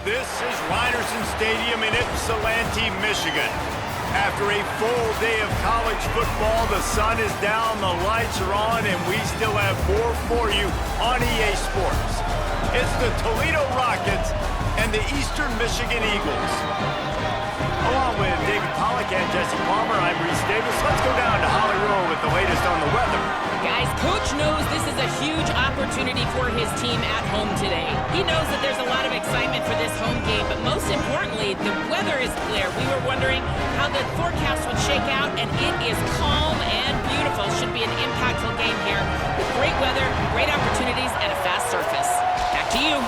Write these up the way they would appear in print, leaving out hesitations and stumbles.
This is Ryerson Stadium in Ypsilanti, Michigan. After a full day of college football, the sun is down, the lights are on, and we still have more for you on EA Sports. It's the Toledo Rockets and the Eastern Michigan Eagles. Along with David Pollack and Jesse Palmer, I'm Reese Davis. Let's go down to Hollywood with the latest on the weather. Guys, Coach knows this is a huge opportunity for his team at home today. He knows that there's a lot of excitement for this home game, but most importantly, the weather is clear. We were wondering how the forecast would shake out, and it is calm and beautiful. Should be an impactful game here with great weather, great opportunities, and a fast surface. Back to you.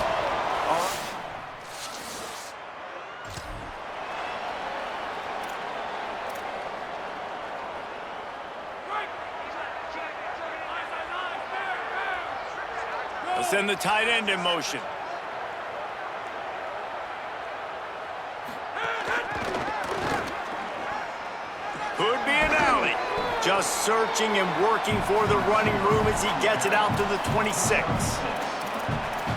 Send the tight end in motion. Could be an alley. Just searching and working for the running room as he gets it out to the 26.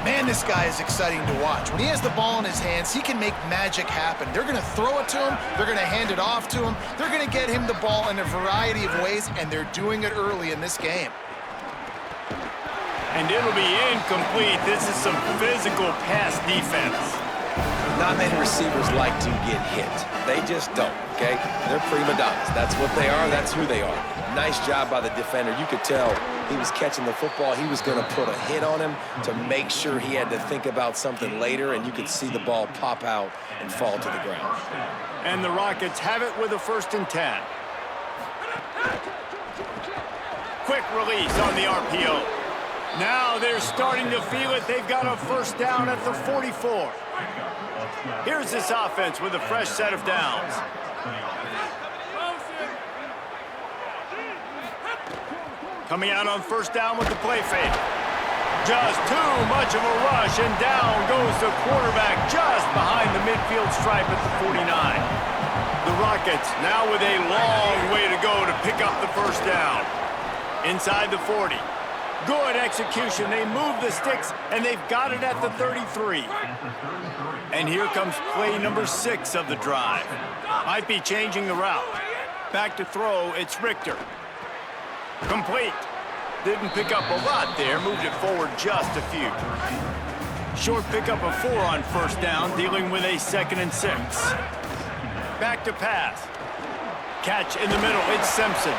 Man, this guy is exciting to watch. When he has the ball in his hands, he can make magic happen. They're going to throw it to him. They're going to hand it off to him. They're going to get him the ball in a variety of ways, and they're doing it early in this game. And it'll be incomplete. This is some physical pass defense. Not many receivers like to get hit. They just don't, okay? They're prima donnas. That's what they are. That's who they are. Nice job by the defender. You could tell he was catching the football. He was going to put a hit on him to make sure he had to think about something later, and you could see the ball pop out and fall to the ground. And the Rockets have it with a 1st and 10. Quick release on the RPO. Now they're starting to feel it. They've got a 1st down at the 44. Here's this offense with a fresh set of downs. Coming out on 1st down with the play fake. Just too much of a rush, and down goes the quarterback just behind the midfield stripe at the 49. The Rockets now with a long way to go to pick up the 1st down. Inside the 40. Good execution. They move the sticks, and they've got it at the 33. And here comes play number 6 of the drive. Might be changing the route. Back to throw, it's Richter. Complete. Didn't pick up a lot there, moved it forward just a few. Short pickup of 4 on 1st down, dealing with a 2nd and 6. Back to pass. Catch in the middle, it's Simpson.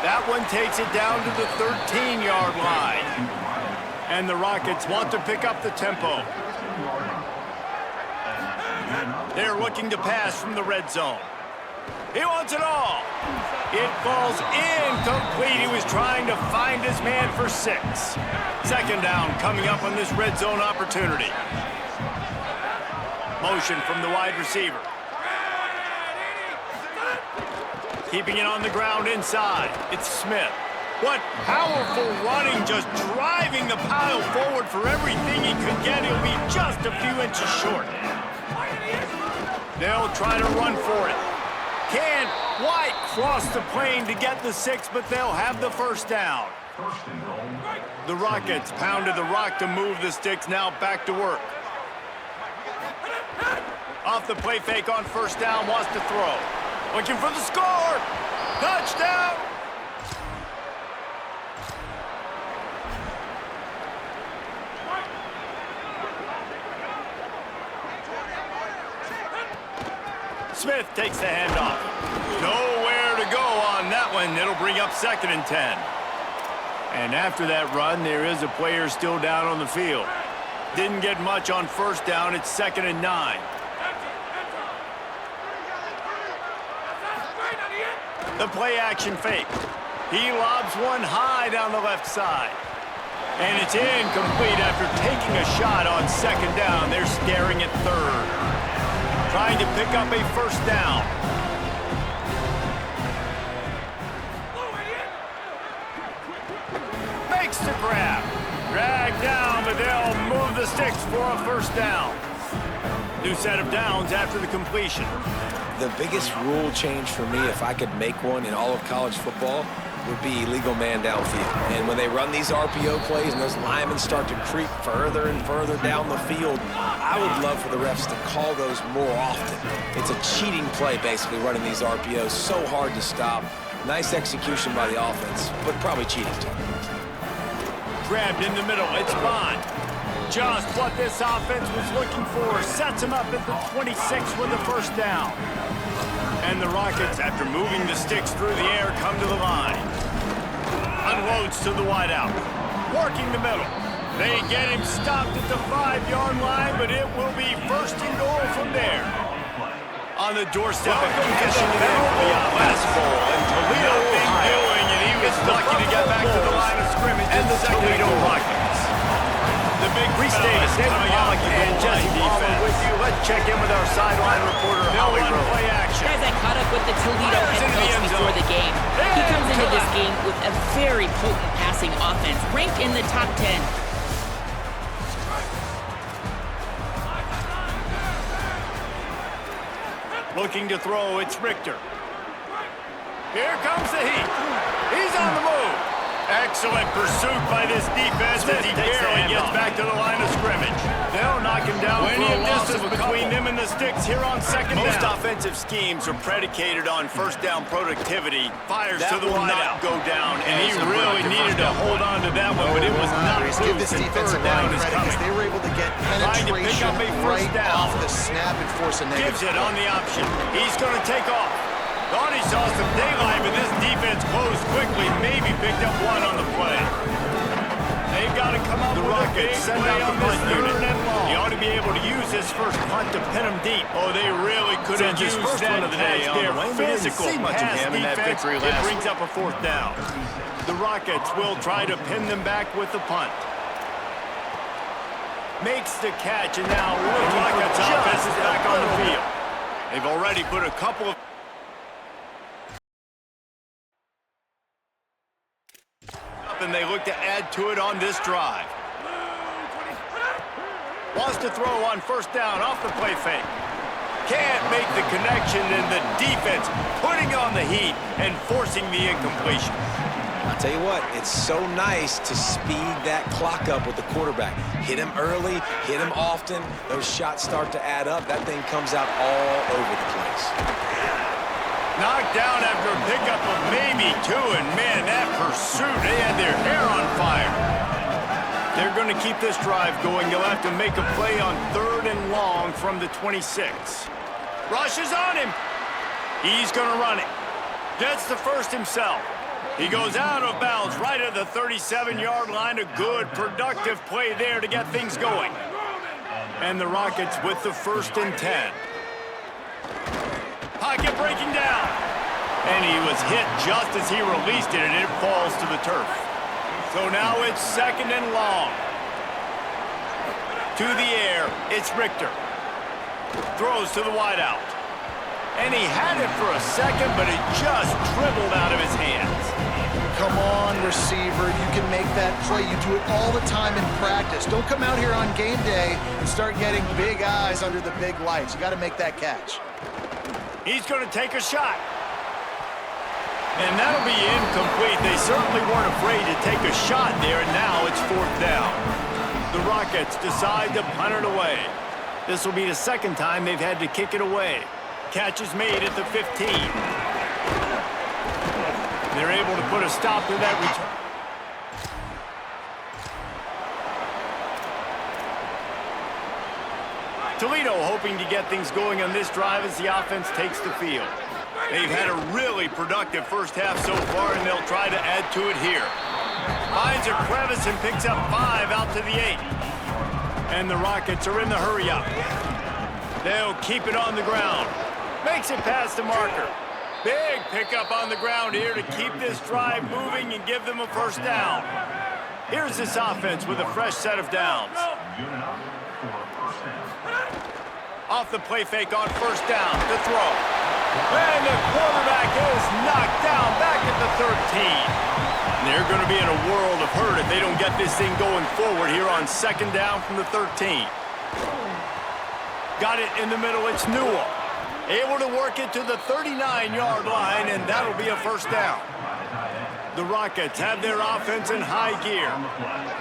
That one takes it down to the 13-yard line. And the Rockets want to pick up the tempo. They're looking to pass from the red zone. He wants it all. It falls incomplete. He was trying to find his man for 6. 2nd down coming up on this red zone opportunity. Motion from the wide receiver. Keeping it on the ground inside. It's Smith. What powerful running, just driving the pile forward for everything he could get. He'll be just a few inches short. They'll try to run for it. Can't quite cross the plane to get the 6, but they'll have the 1st down. The Rockets pounded the rock to move the sticks, now back to work. Off the play fake on 1st down, wants to throw. Looking for the score! Touchdown! Smith takes the handoff. Nowhere to go on that one. It'll bring up 2nd and 10. And after that run, there is a player still down on the field. Didn't get much on 1st down. It's 2nd and 9. The play action fake. He lobs one high down the left side. And it's incomplete after taking a shot on 2nd down. They're staring at 3rd. Trying to pick up a 1st down. Makes the grab. Dragged down, but they'll move the sticks for a 1st down. New set of downs after the completion. The biggest rule change for me, if I could make one in all of college football, would be illegal man downfield. And when they run these RPO plays and those linemen start to creep further and further down the field, I would love for the refs to call those more often. It's a cheating play, basically, running these RPOs. So hard to stop. Nice execution by the offense, but probably cheating too. Grabbed in the middle. It's Bond. Just what this offense was looking for. Sets him up at the 26 with the first down. And the Rockets, after moving the sticks through the air, come to the line. Unloads to the wideout. Working the middle. They get him stopped at the 5-yard line, but it will be first and goal from there. On the doorstep of condition to the West Bowl. And Toledo doing, and he was lucky to get back to the line of scrimmage. And the Toledo Rockets. The big restate, David Pollock and Jesse Palmer with you. Let's check in with our sideline reporter, Holly Rowe. Play action. Guys, I caught up with the Toledo head coach before the game. He comes into this game with a very potent passing offense, ranked in the top 10. Looking to throw, it's Richter. Here comes the heat. He's on the move. Excellent pursuit by this defense as he barely gets back to the line of scrimmage. They'll knock him down for a distance between them and the sticks here on second down. Most offensive schemes are predicated on first down productivity. Fires to the wideout. Go down, and he really needed to hold on to that one, but it was not proof. Give this defensive line credit because they were able to get penetration right off the snap and force a negative. Gives it on the option. He's going to take off. Thought he saw some daylight, but this defense closed quickly. Maybe picked up one on the play. They've got to come up with a big play on this third and long. He ought to be able to use his first punt to pin him deep. Oh, they really could have used that one of the day on their physical pass defense. It brings up a fourth down. The Rockets will try to pin them back with the punt. Makes the catch, and now Rockets offense is back on the field. They've already put a couple of and they look to add to it on this drive. Wants to throw on first down off the play fake. Can't make the connection, and the defense putting on the heat and forcing the incompletion. I'll tell you what, it's so nice to speed that clock up with the quarterback. Hit him early, hit him often. Those shots start to add up. That thing comes out all over the place. Knocked down after a pickup of maybe two, and man, that pursuit, they had their hair on fire. They're going to keep this drive going. They'll have to make a play on third and long from the 26. Rushes on him. He's going to run it. Gets the first himself. He goes out of bounds right at the 37-yard line. A good, productive play there to get things going. And the Rockets with the first and 10. Pocket breaking down. And he was hit just as he released it, and it falls to the turf. So now it's second and long. To the air, it's Richter. Throws to the wideout. And he had it for a second, but it just dribbled out of his hands. Come on, receiver. You can make that play. You do it all the time in practice. Don't come out here on game day and start getting big eyes under the big lights. You got to make that catch. He's going to take a shot. And that'll be incomplete. They certainly weren't afraid to take a shot there, and now it's fourth down. The Rockets decide to punt it away. This will be the second time they've had to kick it away. Catch is made at the 15. They're able to put a stop to that return. Toledo hoping to get things going on this drive as the offense takes the field. They've had a really productive first half so far, and they'll try to add to it here. Finds a crevice and picks up 5 out to the 8. And the Rockets are in the hurry-up. They'll keep it on the ground. Makes it past the marker. Big pickup on the ground here to keep this drive moving and give them a first down. Here's this offense with a fresh set of downs. Off the play fake on first down, the throw. And the quarterback is knocked down back at the 13. They're going to be in a world of hurt if they don't get this thing going forward here on second down from the 13. Got it in the middle, it's Newell. Able to work it to the 39-yard line, and that'll be a first down. The Rockets have their offense in high gear.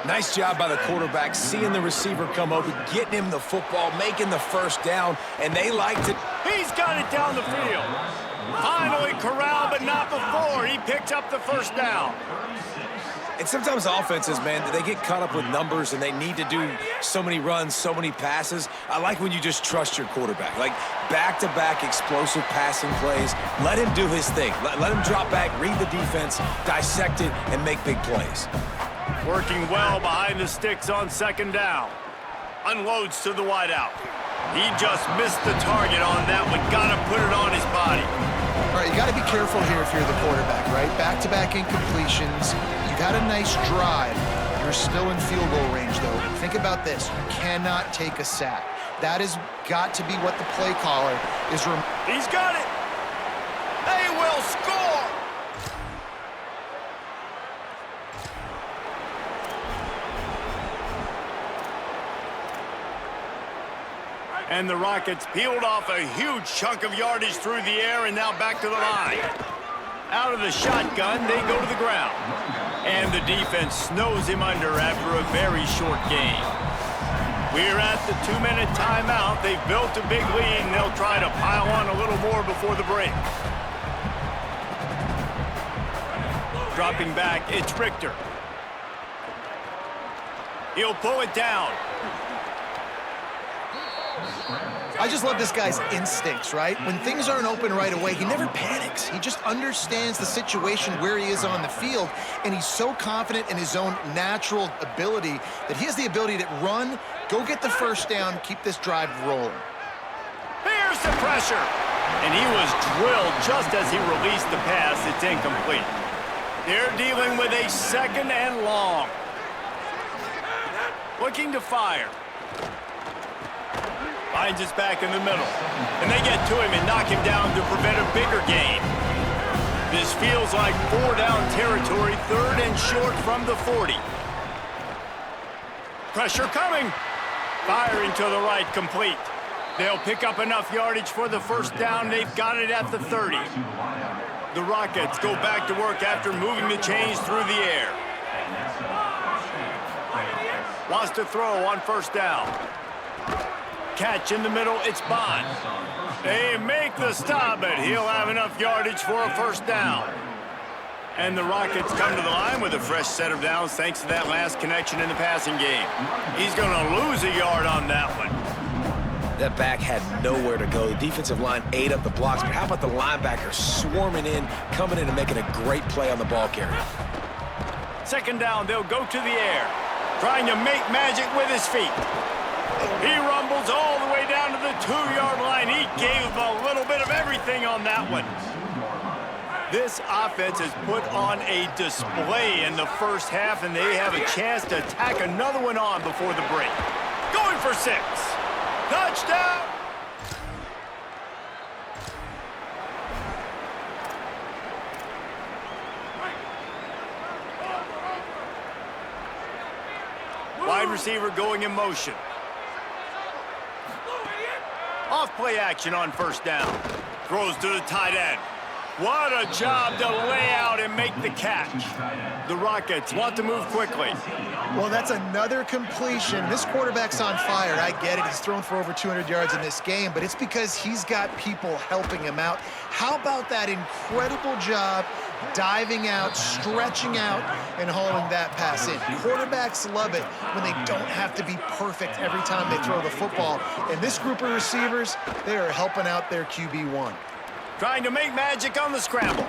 Nice job by the quarterback, seeing the receiver come open, getting him the football, making the first down, and they like to... He's got it down the field. Finally corralled, but not before. He picks up the first down. And sometimes offenses, man, they get caught up with numbers and they need to do so many runs, so many passes. I like when you just trust your quarterback. Like back-to-back explosive passing plays. Let him do his thing. Let him drop back, read the defense, dissect it, and make big plays. Working well behind the sticks on second down. Unloads to the wideout. He just missed the target on that one. Got to put it on his body. All right, you got to be careful here if you're the quarterback, right? Back-to-back incompletions. You've had a nice drive. You're still in field goal range, though. Think about this. You cannot take a sack. That has got to be what the play caller is. He's got it. They will score. And the Rockets peeled off a huge chunk of yardage through the air and now back to the line. Out of the shotgun, they go to the ground. And the defense snows him under after a very short game. We're at the 2-minute timeout. They've built a big lead, and they'll try to pile on a little more before the break. Dropping back, it's Richter. He'll pull it down. I just love this guy's instincts, right? When things aren't open right away, he never panics. He just understands the situation where he is on the field, and he's so confident in his own natural ability that he has the ability to run, go get the first down, keep this drive rolling. Here's the pressure. And he was drilled just as he released the pass. It's incomplete. They're dealing with a second and long. Looking to fire. Finds his back in the middle. And they get to him and knock him down to prevent a bigger gain. This feels like 4-down territory, third and short from the 40. Pressure coming. Firing to the right, complete. They'll pick up enough yardage for the first down. They've got it at the 30. The Rockets go back to work after moving the chains through the air. Wants to throw on first down. Catch in the middle, it's Bond. They make the stop, but he'll have enough yardage for a first down. And the Rockets come to the line with a fresh set of downs thanks to that last connection in the passing game. He's going to lose a yard on that one. That back had nowhere to go. The defensive line ate up the blocks, but how about the linebacker swarming in, coming in and making a great play on the ball carrier? Second down, they'll go to the air, trying to make magic with his feet. He rumbles all the way down to the 2-yard line. He gave a little bit of everything on that one. This offense has put on a display in the first half, and they have a chance to tack another one on before the break. Going for 6. Touchdown! Wide receiver going in motion. Off play action on first down. Throws to the tight end. What a job to lay out and make the catch. The Rockets want to move quickly. Well, that's another completion. This quarterback's on fire. I get it. He's thrown for over 200 yards in this game, but it's because he's got people helping him out. How about that incredible job diving out, stretching out, and hauling that pass in? Quarterbacks love it when they don't have to be perfect every time they throw the football. And this group of receivers, they are helping out their QB1. Trying to make magic on the scramble.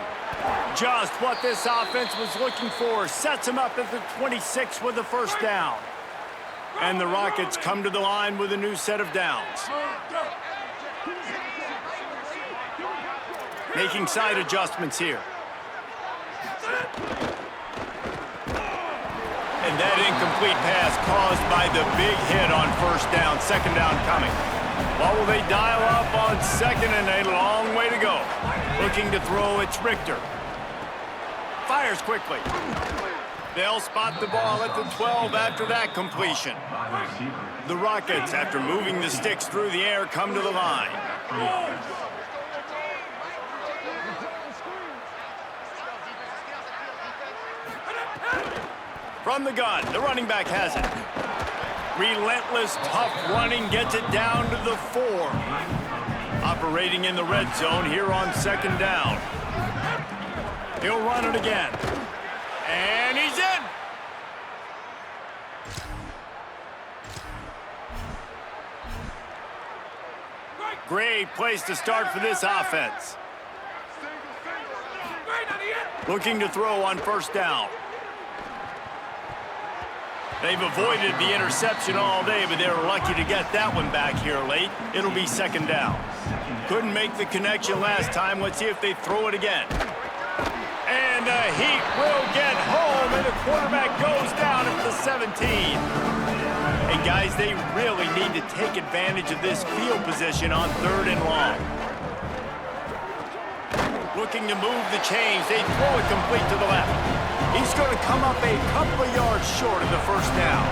Just what this offense was looking for. Sets him up at the 26 with the first down. And the Rockets come to the line with a new set of downs. Making side adjustments here. And that incomplete pass caused by the big hit on first down. Second down coming. What will they dial up on second, and a long way to go. Looking to throw, it's Richter. Fires quickly. They'll spot the ball at the 12 after that completion. The Rockets, after moving the sticks through the air, come to the line. From the gun, the running back has it. Relentless, tough running gets it down to the 4. Operating in the red zone here on 2nd down. He'll run it again. And he's in. Great place to start for this offense. Looking to throw on 1st down. They've avoided the interception all day, but they were lucky to get that one back here late. It'll be 2nd down. Couldn't make the connection last time. Let's see if they throw it again. And the Heat will get home, and the quarterback goes down at the 17. And guys, they really need to take advantage of this field position on 3rd and long. Looking to move the chains. They throw it complete to the left. He's going to come up a couple of yards short of the 1st down.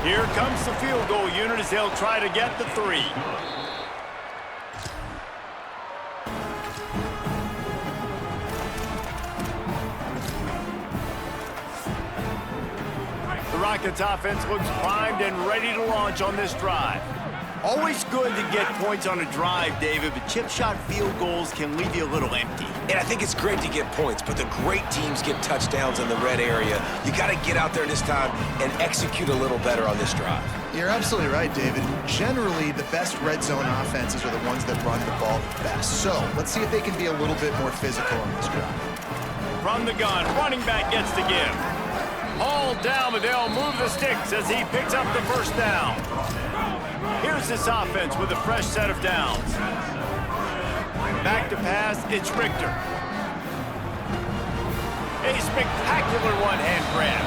Here comes the field goal unit as they'll try to get the 3. The Rockets offense looks primed and ready to launch on this drive. Always good to get points on a drive, David, but chip shot field goals can leave you a little empty. And I think it's great to get points, but the great teams get touchdowns in the red area. You got to get out there this time and execute a little better on this drive. You're absolutely right, David. Generally, the best red zone offenses are the ones that run the ball the best. So let's see if they can be a little bit more physical on this drive. From the gun, running back gets to give. Hauled down, but they'll move the sticks as he picks up the 1st down. Here's this offense with a fresh set of downs. Back to pass, it's Richter. A spectacular one-hand grab.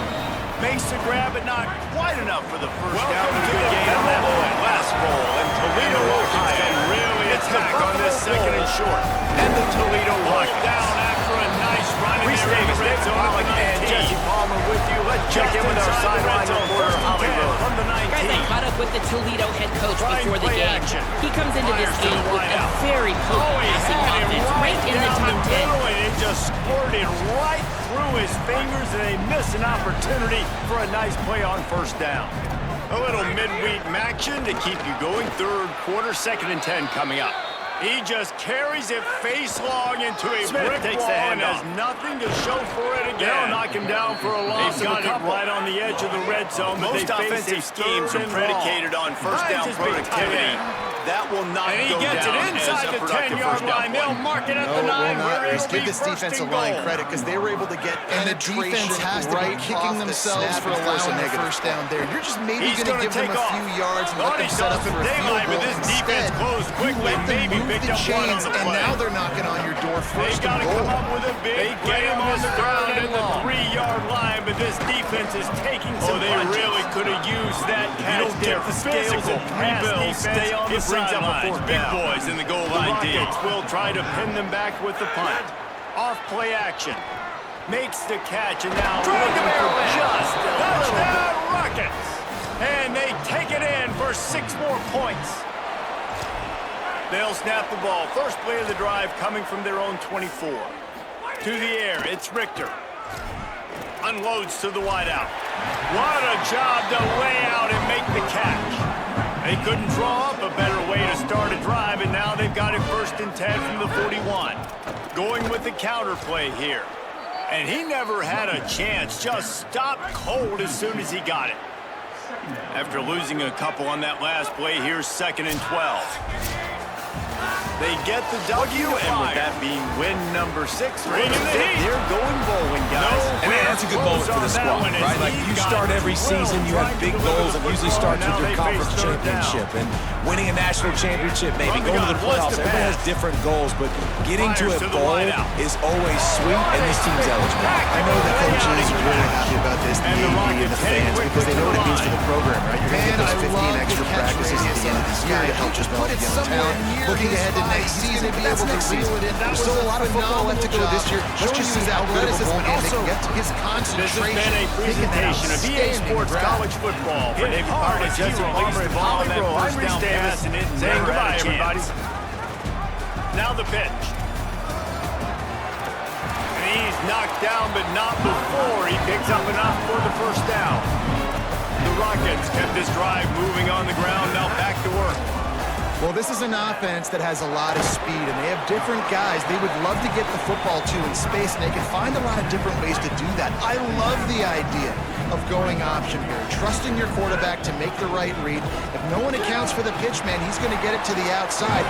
Makes the grab, but not quite enough for the 1st down. To the game on that one. Last ball, and Toledo can really attack on this 2nd and short. And the Toledo locked down after a nice run in there in the red zone. And Jesse Palmer with you. Let's check in with our sideline reporter, Hollywood. From the 19. Guys, I caught up with the Toledo head coach before the game. He comes into this game with a very potent passing offense, right in the top 10. And it just squirted right through his fingers, and they miss an opportunity for a nice play on 1st down. A little midweek action to keep you going. 3rd quarter, 2nd and 10 coming up. He just carries it face long into a brick wall and has nothing to show for it again. They'll knock him down for a loss. They've got it right on the edge of the red zone. Most offensive schemes are predicated on 1st down productivity. That will not go down. And he gets it inside the 10-yard line. They'll mark it at the 9. Give this defensive line credit because they were able to get penetration right kicking themselves for allowing the 1st down there. You're just maybe going to give them a few yards and let them set up for a field goal. Instead, you let them move the chains, and now they're knocking on your door 1st and goal. Come up with a big play on the ground at the 3-yard line, but this defense is taking some punches. They really could have used that catch there. The physical rebuild, stay on the sidelines. Big boys in the goal line D. The Rockets will try to pin them back with the punt. Off play action. Makes the catch, and now looking for just a little bit. Rockets. And they take it in for 6 more points. They'll snap the ball. 1st play of the drive coming from their own 24. To the air, it's Richter. Unloads to the wideout. What a job to lay out and make the catch. They couldn't draw up a better way to start a drive, and now they've got it 1st and 10 from the 41. Going with the counter play here. And he never had a chance. Just stopped cold as soon as he got it. After losing a couple on that last play, here's 2nd and 12. They get the W, and with that being win number 6, they're going bowling, guys. And man, that's a good moment for the squad, right? Like, you start every season, you have big goals, and usually starts with your conference championship. And winning a national championship, maybe going to the playoffs, everyone has different goals, but getting to a bowl is always sweet, and this team's eligible. I know the coaches are really happy about this, the AD and the fans, because they know what it means for the program, right? You're going to get those 15 extra practices at the end of this year to help just develop young talent. Looking ahead to next season, be able to reel it in. There's still a lot of football left to go this year. Let's just see how good of a bowl game they can get to his concentration. This has been a presentation of EA Sports College Football. For David Carter, Jesse Palmer, and Hollywood, I'm Reese Davis, and it's saying goodbye, everybody. Now the pitch. And he's knocked down, but not before he picks up enough for the first down. The Rockets kept this drive moving on the ground, now back to work. Well, this is an offense that has a lot of speed, and they have different guys they would love to get the football to in space, and they can find a lot of different ways to do that. I love the idea of going option here, trusting your quarterback to make the right read. If no one accounts for the pitch, man, he's going to get it to the outside.